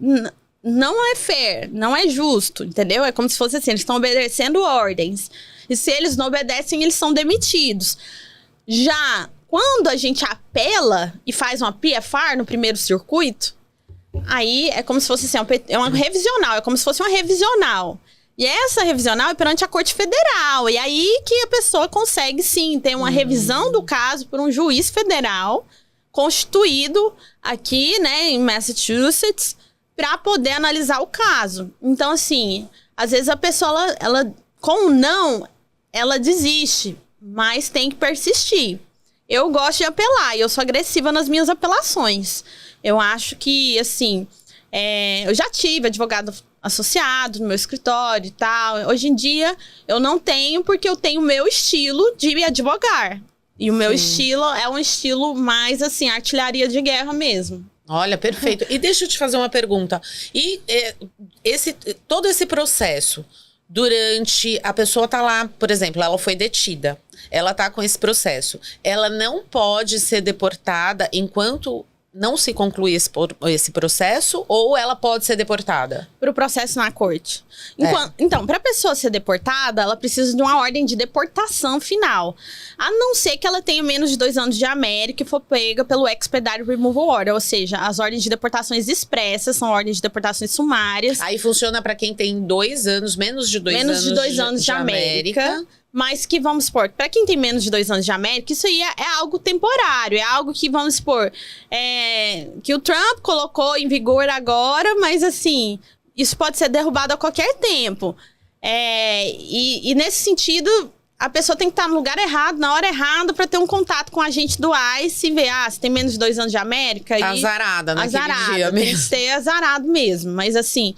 não é fair, não é justo, entendeu? É como se fosse assim, eles estão obedecendo ordens. E se eles não obedecem, eles são demitidos. Já quando a gente apela e faz uma PFR no primeiro circuito, aí é como se fosse assim, uma revisional, é como se fosse uma revisional. E essa revisional é perante a Corte Federal. E aí que a pessoa consegue, sim, ter uma revisão do caso por um juiz federal constituído aqui, né, em Massachusetts, para poder analisar o caso. Então, assim, às vezes a pessoa, ela com o não, ela desiste, mas tem que persistir. Eu gosto de apelar e eu sou agressiva nas minhas apelações. Eu acho que, assim, eu já tive advogado associado no meu escritório e tal. Hoje em dia, eu não tenho porque eu tenho o meu estilo de advogar. E o meu estilo é um estilo mais, assim, artilharia de guerra mesmo. Olha, perfeito. E deixa eu te fazer uma pergunta. E todo esse processo, durante... A pessoa tá lá, por exemplo, ela foi detida. Ela tá com esse processo. Ela não pode ser deportada enquanto não se conclui esse processo, ou ela pode ser deportada? Para o processo na corte. Então, para a pessoa ser deportada, ela precisa de uma ordem de deportação final. A não ser que ela tenha menos de 2 anos de América e for pega pelo Expedited Removal Order. Ou seja, as ordens de deportações expressas são ordens de deportações sumárias. Aí funciona para quem tem 2 anos, menos de 2 anos. Menos de 2 anos de América. Mas que, vamos supor, para quem tem menos de 2 anos de América, isso aí é algo temporário. É algo que, vamos supor, que o Trump colocou em vigor agora, mas assim, isso pode ser derrubado a qualquer tempo. E nesse sentido, a pessoa tem que estar no lugar errado, na hora errada, para ter um contato com o agente do ICE e ver, se tem menos de 2 anos de América... Tá azarada naquele dia mesmo. Tem que ser azarado mesmo. Mas assim,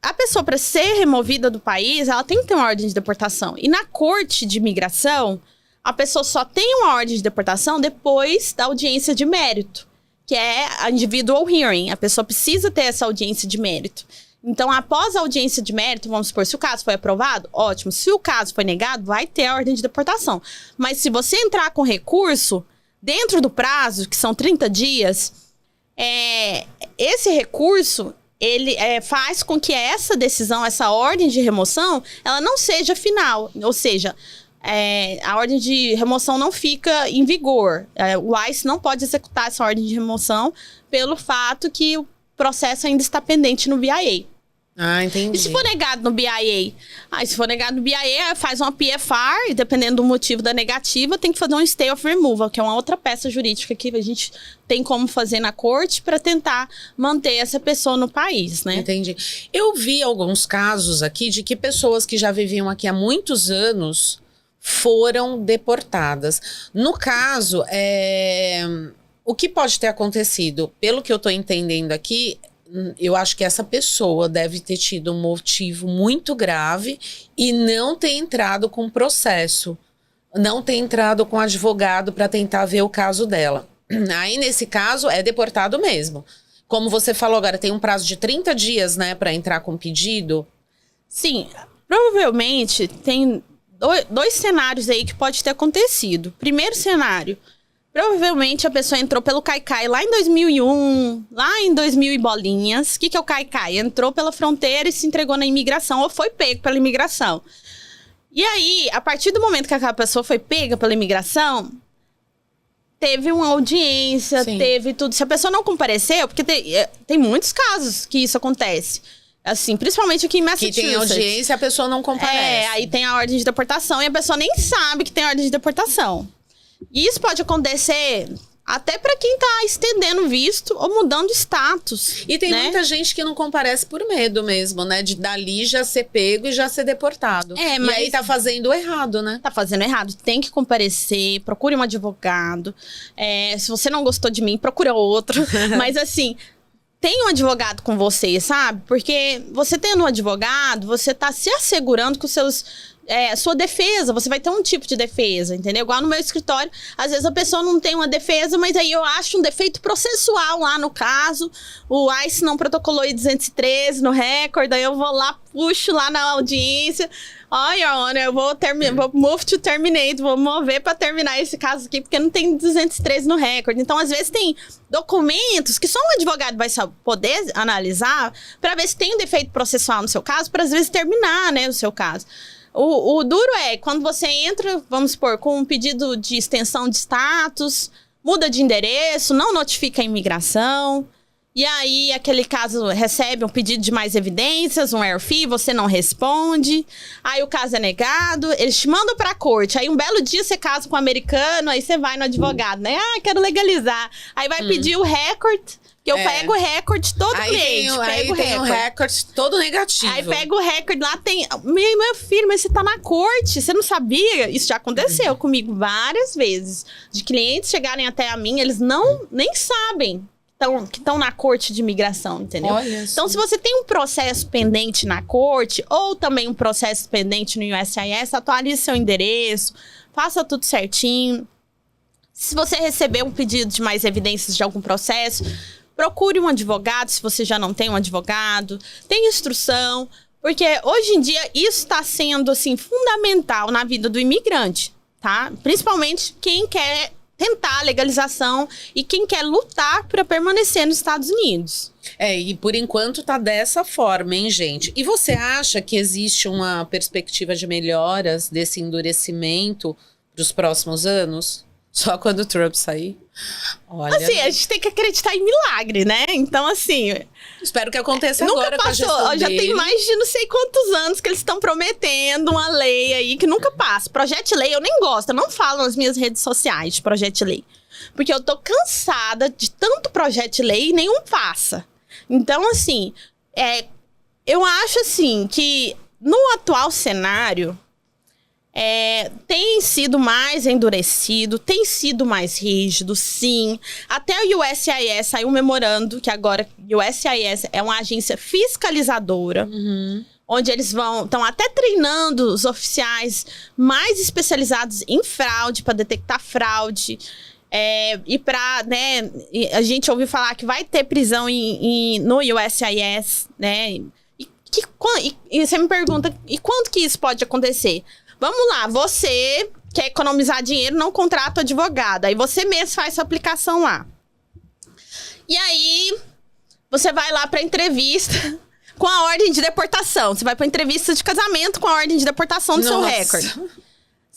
a pessoa, para ser removida do país, ela tem que ter uma ordem de deportação. E na corte de imigração, a pessoa só tem uma ordem de deportação depois da audiência de mérito, que é a individual hearing. A pessoa precisa ter essa audiência de mérito. Então, após a audiência de mérito, vamos supor, se o caso foi aprovado, ótimo. Se o caso foi negado, vai ter a ordem de deportação. Mas se você entrar com recurso, dentro do prazo, que são 30 dias, esse recurso... ele faz com que essa decisão, essa ordem de remoção, ela não seja final. Ou seja, a ordem de remoção não fica em vigor. O ICE não pode executar essa ordem de remoção pelo fato que o processo ainda está pendente no BIA. Ah, entendi. E se for negado no BIA? Se for negado no BIA, faz uma PFR, e dependendo do motivo da negativa, tem que fazer um stay of removal, que é uma outra peça jurídica que a gente tem como fazer na corte para tentar manter essa pessoa no país, né? Entendi. Eu vi alguns casos aqui de que pessoas que já viviam aqui há muitos anos foram deportadas. No caso, o que pode ter acontecido? Pelo que eu tô entendendo aqui, eu acho que essa pessoa deve ter tido um motivo muito grave e não ter entrado com processo, não ter entrado com advogado para tentar ver o caso dela. Aí, nesse caso, é deportado mesmo. Como você falou agora, tem um prazo de 30 dias, né, para entrar com pedido? Sim, provavelmente tem dois cenários aí que pode ter acontecido. Primeiro cenário, provavelmente a pessoa entrou pelo Caicai lá em 2001, lá em 2000 e bolinhas. O que é o Caicai? Entrou pela fronteira e se entregou na imigração ou foi pego pela imigração. E aí, a partir do momento que aquela pessoa foi pega pela imigração, teve uma audiência, Sim. teve tudo. Se a pessoa não compareceu, porque tem muitos casos que isso acontece. Assim, principalmente aqui em Massachusetts. Que tem audiência e a pessoa não comparece. Aí tem a ordem de deportação e a pessoa nem sabe que tem ordem de deportação. E isso pode acontecer até para quem tá estendendo visto ou mudando status. E tem né? muita gente que não comparece por medo mesmo, né? De dali já ser pego e já ser deportado. Mas E aí tá fazendo errado, né? tá fazendo errado. Tem que comparecer, procure um advogado. Se você não gostou de mim, procura outro. Mas assim, tem um advogado com você, sabe? Porque você tendo um advogado, você tá se assegurando que os seus... sua defesa, você vai ter um tipo de defesa, entendeu? Igual no meu escritório, às vezes a pessoa não tem uma defesa, mas aí eu acho um defeito processual lá no caso, o ICE não protocolou I-213 no recorde, aí eu vou lá, puxo lá na audiência, olha, eu vou move to terminate, vou mover para terminar esse caso aqui, porque não tem 213 no recorde. Então, às vezes, tem documentos que só um advogado vai poder analisar para ver se tem um defeito processual no seu caso, para às vezes terminar, né, o seu caso. O duro é quando você entra, vamos supor, com um pedido de extensão de status, muda de endereço, não notifica a imigração, e aí aquele caso recebe um pedido de mais evidências, um RFI, você não responde, aí o caso é negado, eles te mandam pra corte, aí um belo dia você casa com um americano, aí você vai no advogado, né? Quero legalizar. Aí vai pedir o recorde. Que eu pego o recorde todo cliente. Aí tem um recorde todo negativo. Aí pega o recorde lá, tem... Meu filho, mas você tá na corte, você não sabia? Isso já aconteceu comigo várias vezes. De clientes chegarem até a mim, eles nem sabem que estão na corte de imigração, entendeu? Olha então, se você tem um processo pendente na corte, ou também um processo pendente no USCIS, atualize seu endereço, faça tudo certinho. Se você receber um pedido de mais evidências de algum processo... Procure um advogado, se você já não tem um advogado. Tem instrução, porque hoje em dia isso está sendo, assim, fundamental na vida do imigrante, tá? Principalmente quem quer tentar a legalização e quem quer lutar para permanecer nos Estados Unidos. E por enquanto tá dessa forma, hein, gente? E você acha que existe uma perspectiva de melhoras desse endurecimento para os próximos anos? Só quando o Trump sair? Olha... Assim, a gente tem que acreditar em milagre, né? Então, assim... Espero que aconteça nunca agora passou, com a gestão já dele. tem mais de não sei quantos anos que eles estão prometendo uma lei aí que nunca passa. Projeto de lei eu nem gosto, eu não falo nas minhas redes sociais de projeto de lei. Porque eu tô cansada de tanto projeto de lei e nenhum passa. Então, assim, eu acho assim que no atual cenário... tem sido mais endurecido, tem sido mais rígido, sim. Até o USCIS saiu um memorando que agora o USCIS é uma agência fiscalizadora, onde eles estão até treinando os oficiais mais especializados em fraude, para detectar fraude. E para, né, a gente ouviu falar que vai ter prisão no USCIS, né? E você me pergunta, e quando que isso pode acontecer? Vamos lá, você quer economizar dinheiro, não contrata o advogado. Aí você mesmo faz sua aplicação lá. E aí, você vai lá pra entrevista com a ordem de deportação. Você vai pra entrevista de casamento com a ordem de deportação do seu recorde.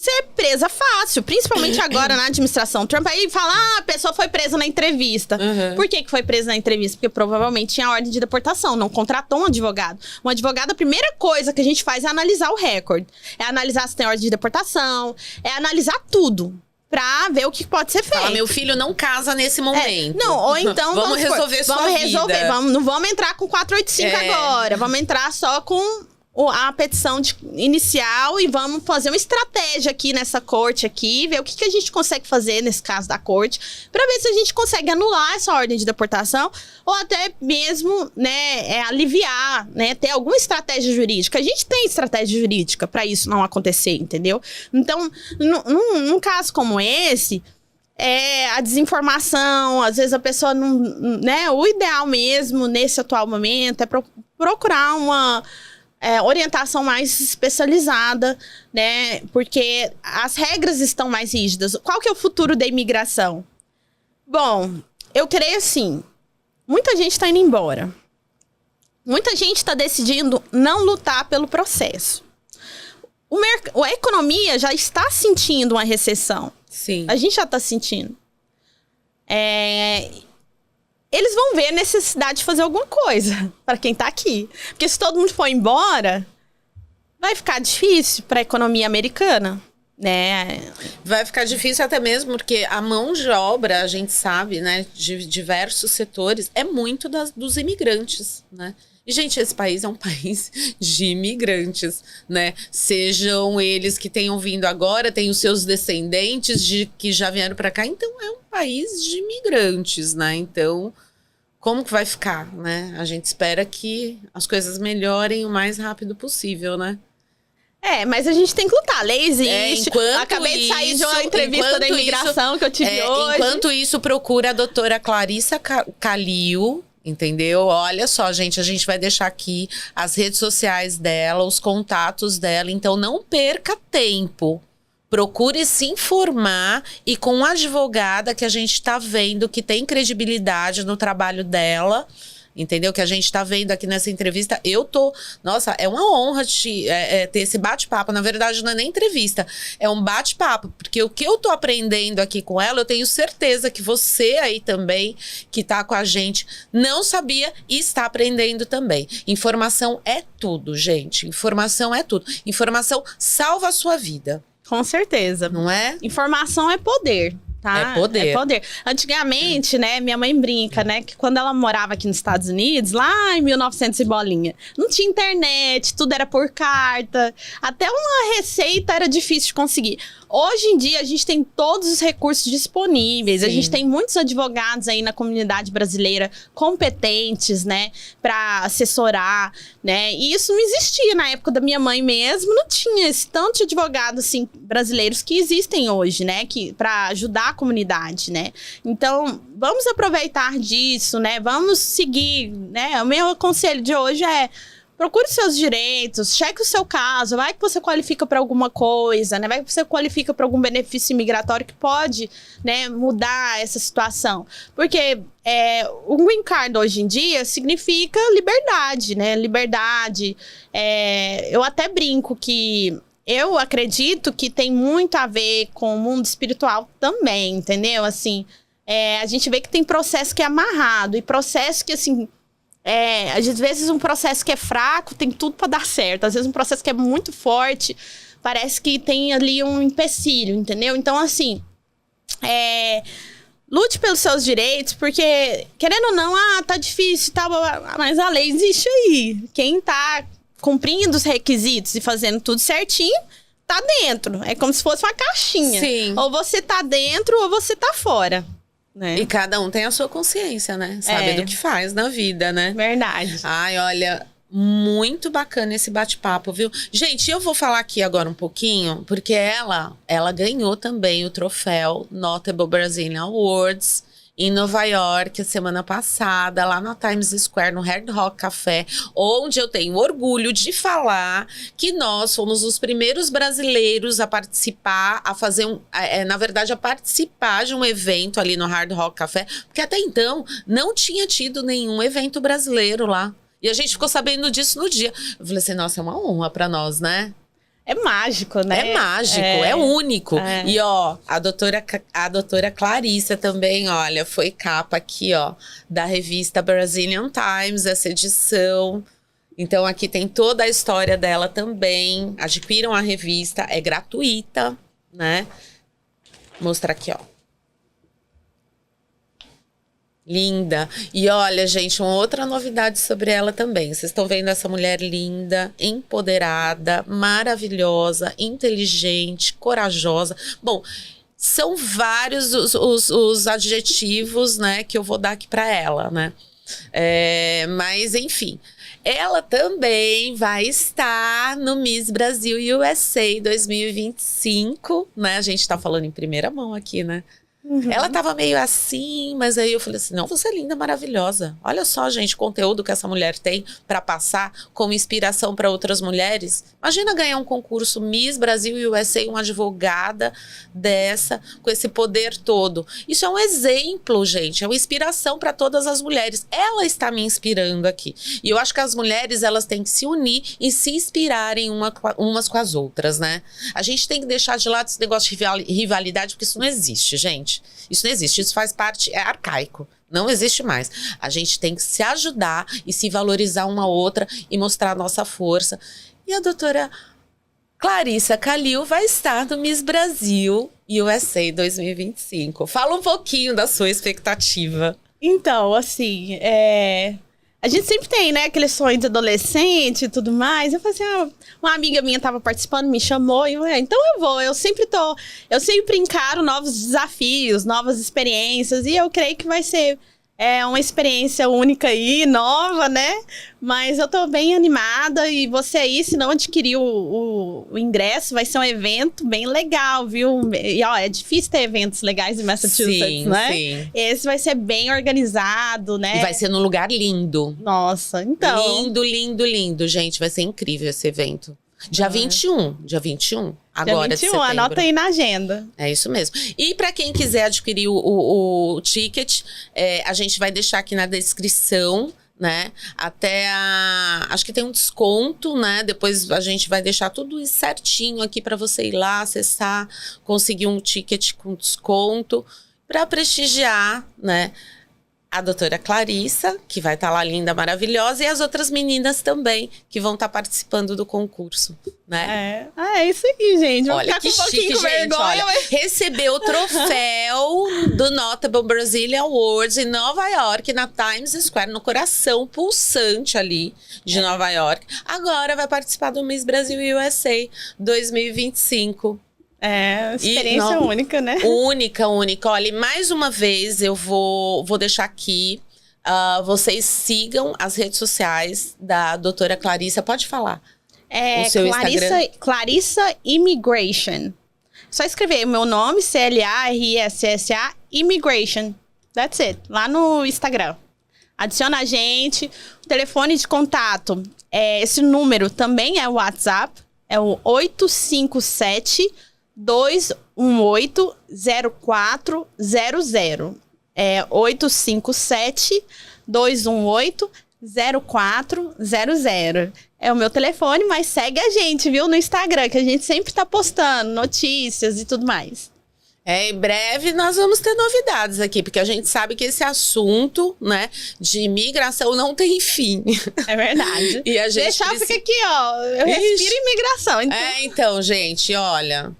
ser presa fácil, principalmente agora na administração Trump. Aí fala, a pessoa foi presa na entrevista. Por que foi presa na entrevista? Porque provavelmente tinha ordem de deportação, não contratou um advogado. Um advogado, a primeira coisa que a gente faz é analisar o recorde. É analisar se tem ordem de deportação, é analisar tudo. Pra ver o que pode ser feito. Fala, meu filho não casa nesse momento. Não, ou então... vamos resolver sua vida. Não vamos entrar com 485 agora. Vamos entrar só com a petição inicial e vamos fazer uma estratégia aqui nessa corte aqui, ver o que a gente consegue fazer nesse caso da corte, pra ver se a gente consegue anular essa ordem de deportação ou até mesmo, né, aliviar, né, ter alguma estratégia jurídica. A gente tem estratégia jurídica pra isso não acontecer, entendeu? Então, num caso como esse, a desinformação, às vezes a pessoa não, né, o ideal mesmo nesse atual momento é procurar uma orientação mais especializada, né? Porque as regras estão mais rígidas. Qual que é o futuro da imigração? Bom, eu creio assim, muita gente está indo embora. Muita gente está decidindo não lutar pelo processo. A economia já está sentindo uma recessão. Sim. A gente já está sentindo. Eles vão ver a necessidade de fazer alguma coisa para quem tá aqui. Porque se todo mundo for embora, vai ficar difícil para a economia americana, né? Vai ficar difícil até mesmo porque a mão de obra, a gente sabe, né, de diversos setores, é muito dos imigrantes, né? E, gente, esse país é um país de imigrantes, né? Sejam eles que tenham vindo agora, tem os seus descendentes que já vieram para cá. Então, é um país de imigrantes, né? Então, como que vai ficar, né? A gente espera que as coisas melhorem o mais rápido possível, né? Mas a gente tem que lutar. A lei existe. Acabei de sair de uma entrevista da imigração que eu tive hoje. Enquanto isso, procura a doutora Clarissa Calil. Entendeu? Olha só, gente, a gente vai deixar aqui as redes sociais dela, os contatos dela. Então, não perca tempo. Procure se informar e com uma advogada que a gente tá vendo que tem credibilidade no trabalho dela. Entendeu? Que a gente tá vendo aqui nessa entrevista. Nossa, é uma honra ter esse bate-papo. Na verdade, não é nem entrevista. É um bate-papo. Porque o que eu tô aprendendo aqui com ela, eu tenho certeza que você aí também, que tá com a gente, não sabia e está aprendendo também. Informação é tudo, gente. Informação é tudo. Informação salva a sua vida. Com certeza. Não é? Informação é poder. Tá? É poder. É poder. Antigamente, né, minha mãe brinca, né, que quando ela morava aqui nos Estados Unidos, lá em 1900 e bolinha, não tinha internet, tudo era por carta, até uma receita era difícil de conseguir. Hoje em dia, a gente tem todos os recursos disponíveis. Sim. A gente tem muitos advogados aí na comunidade brasileira competentes, né, para assessorar, né? E isso não existia na época da minha mãe mesmo. Não tinha esse tanto de advogados, assim, brasileiros que existem hoje, né, para ajudar a comunidade, né? Então, vamos aproveitar disso, né? Vamos seguir, né? O meu conselho de hoje é: procure seus direitos, cheque o seu caso, vai que você qualifica para alguma coisa, né? Vai que você qualifica para algum benefício imigratório que pode, né, mudar essa situação. Porque o green card hoje em dia significa liberdade, né? Liberdade. Eu até brinco que eu acredito que tem muito a ver com o mundo espiritual também, entendeu? Assim, a gente vê que tem processo que é amarrado e processo que, assim, às vezes um processo que é fraco tem tudo para dar certo. Às vezes um processo que é muito forte parece que tem ali um empecilho, entendeu? Então, assim, lute pelos seus direitos, porque, querendo ou não, tá difícil e tal, mas a lei existe aí. Quem tá cumprindo os requisitos e fazendo tudo certinho, tá dentro. É como se fosse uma caixinha. Sim. Ou você tá dentro ou você tá fora. Né? E cada um tem a sua consciência, né? Sabe do que faz na vida, né? Verdade. Ai, olha, muito bacana esse bate-papo, viu? Gente, eu vou falar aqui agora um pouquinho, porque ela ganhou também o troféu Notable Brazilian Awards em Nova York, a semana passada, lá na Times Square, no Hard Rock Café, onde eu tenho orgulho de falar que nós fomos os primeiros brasileiros a participar, a fazer a participar de um evento ali no Hard Rock Café, porque até então não tinha tido nenhum evento brasileiro lá. E a gente ficou sabendo disso no dia. Eu falei assim, nossa, é uma honra pra nós, né? É mágico, né? É mágico, é único. É. E, ó, a doutora Clarissa também, olha, foi capa aqui, ó, da revista Brazilian Times, essa edição. Então, aqui tem toda a história dela também. Adquiram a revista, é gratuita, né? Vou mostrar aqui, ó. Linda. E olha, gente, uma outra novidade sobre ela também. Vocês estão vendo essa mulher linda, empoderada, maravilhosa, inteligente, corajosa. Bom, são vários os adjetivos, né, que eu vou dar aqui para ela, né? Mas, enfim, ela também vai estar no Miss Brasil USA 2025, né? A gente tá falando em primeira mão aqui, né? Ela tava meio assim, mas aí eu falei assim, não, você é linda, maravilhosa. Olha só, gente, o conteúdo que essa mulher tem para passar como inspiração para outras mulheres. Imagina ganhar um concurso Miss Brasil USA, uma advogada dessa, com esse poder todo. Isso é um exemplo, gente, é uma inspiração para todas as mulheres. Ela está me inspirando aqui. E eu acho que as mulheres, elas têm que se unir e se inspirarem umas com as outras, né? A gente tem que deixar de lado esse negócio de rivalidade, porque isso não existe, gente. Isso não existe, isso faz parte, é arcaico, não existe mais. A gente tem que se ajudar e se valorizar uma outra e mostrar a nossa força. E a doutora Clarissa Calil vai estar no Miss Brasil USA 2025. Fala um pouquinho da sua expectativa. Então, assim, a gente sempre tem, né, aquele sonho de adolescente e tudo mais. Eu falei assim, uma amiga minha tava participando, me chamou, e eu falei, então eu vou. Eu sempre encaro novos desafios, novas experiências, e eu creio que vai ser uma experiência única aí, nova, né? Mas eu tô bem animada, e você aí, se não adquirir o ingresso, vai ser um evento bem legal, viu? E, ó, é difícil ter eventos legais em Massachusetts, Sim, né? sim. Esse vai ser bem organizado, né? E vai ser num lugar lindo. Nossa, então... Lindo, lindo, lindo, gente. Vai ser incrível esse evento. Dia 21. Agora Dia 21, de setembro. anota aí na agenda. É isso mesmo. E para quem quiser adquirir o ticket, a gente vai deixar aqui na descrição, né? Acho que tem um desconto, né? Depois a gente vai deixar tudo isso certinho aqui para você ir lá, acessar, conseguir um ticket com desconto para prestigiar, né? A doutora Clarissa, que vai estar lá linda, maravilhosa, e as outras meninas também, que vão estar participando do concurso, né? É isso aí, gente. Vou Olha ficar que com um pouquinho chique, com gente. vergonha, Olha, mas... recebeu o troféu do Notable Brazilian Awards em Nova York, na Times Square, no coração pulsante ali de Nova York. Agora vai participar do Miss Brasil USA 2025. Experiência única, né? Única. Olha, e mais uma vez eu vou deixar aqui. Vocês sigam as redes sociais da doutora Clarissa. Pode falar. O seu Instagram. Clarissa Immigration. Só escrever o meu nome, CLARISSA, Immigration. That's it. Lá no Instagram. Adiciona a gente. O telefone de contato. Esse número também é o WhatsApp. É o 857-218-0400. 857-218-0400. É o meu telefone, mas segue a gente, viu? No Instagram, que a gente sempre tá postando notícias e tudo mais. Em breve nós vamos ter novidades aqui, porque a gente sabe que esse assunto, né, de imigração não tem fim. É verdade. E a gente fica aqui, ó. Eu respiro imigração. Então... então, gente, olha...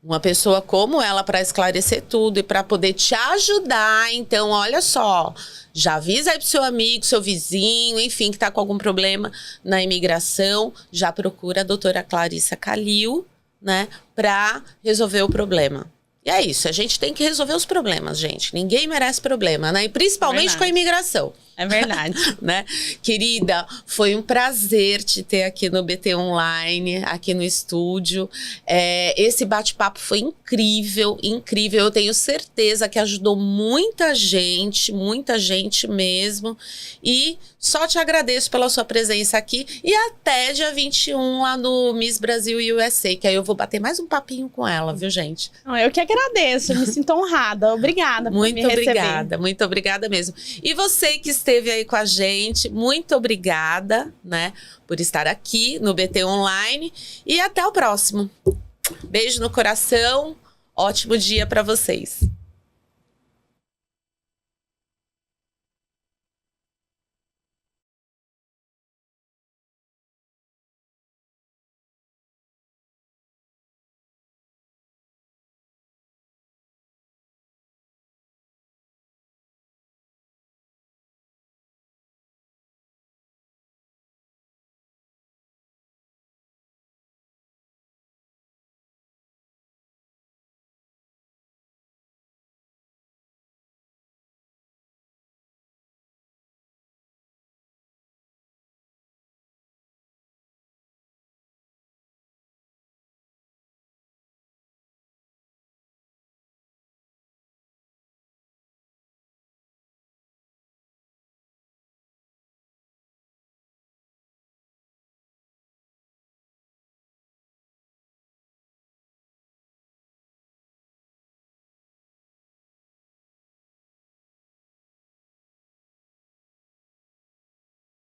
Uma pessoa como ela para esclarecer tudo e para poder te ajudar. Então, olha só, já avisa aí pro seu amigo, seu vizinho, enfim, que tá com algum problema na imigração. Já procura a doutora Clarissa Calil, né, para resolver o problema. E é isso, a gente tem que resolver os problemas, gente. Ninguém merece problema, né? E principalmente com a imigração. É verdade. Né? Querida, foi um prazer te ter aqui no BT Online, aqui no estúdio. Esse bate-papo foi incrível, incrível. Eu tenho certeza que ajudou muita gente mesmo. E só te agradeço pela sua presença aqui. E até dia 21 lá no Miss Brasil USA, que aí eu vou bater mais um papinho com ela, viu, gente? Eu que agradeço. agradeço, me sinto honrada. Obrigada por me receber. Muito obrigada mesmo. E você que esteve aí com a gente, muito obrigada, né, por estar aqui no BT Online. E até o próximo. Beijo no coração, ótimo dia para vocês.